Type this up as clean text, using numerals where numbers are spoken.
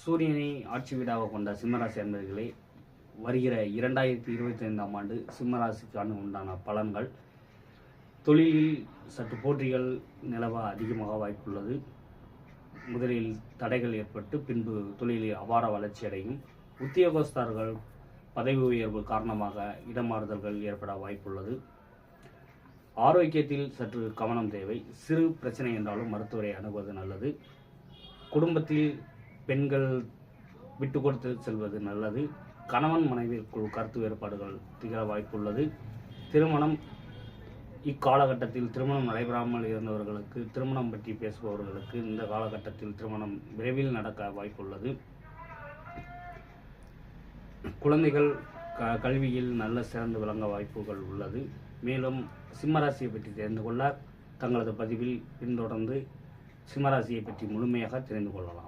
சூரியனை ஆட்சி வீடாக கொண்ட சிம்மராசி அன்பர்களே, வருகிற 2025ஆம் ஆண்டு சிம்மராசிக்கான உண்டான பலன்கள். தொழிலில் சற்று போட்டிகள் நிலவ அதிகமாக வாய்ப்புள்ளது. முதலில் தடைகள் ஏற்பட்டு பின்பு தொழிலில் அபார வளர்ச்சி அடையும். உத்தியோகஸ்தர்கள் பதவி உயர்வு காரணமாக இடமாறுதல்கள் ஏற்பட வாய்ப்புள்ளது. ஆரோக்கியத்தில் சற்று கவனம் தேவை. சிறு பிரச்சனை என்றாலும் மருத்துவரை அணுகுவது நல்லது. குடும்பத்தில் பெண்கள் விட்டு கொடுத்து செல்வது நல்லது. கணவன் மனைவிக்குள் கருத்து வேறுபாடுகள் திகழ வாய்ப்புள்ளது. திருமணம் இக்காலகட்டத்தில் திருமணம் நடைபெறாமல் இருந்தவர்களுக்கு, திருமணம் பற்றி பேசுபவர்களுக்கு இந்த காலகட்டத்தில் திருமணம் விரைவில் நடக்க வாய்ப்புள்ளது. குழந்தைகள் கல்வியில் நல்ல சிறந்து விளங்க வாய்ப்புகள் உள்ளது. மேலும் சிம்மராசியை பற்றி தெரிந்து கொள்ள தங்களது பதிவில் பின்தொடர்ந்து சிம்மராசியை பற்றி முழுமையாக தெரிந்து கொள்ளலாம்.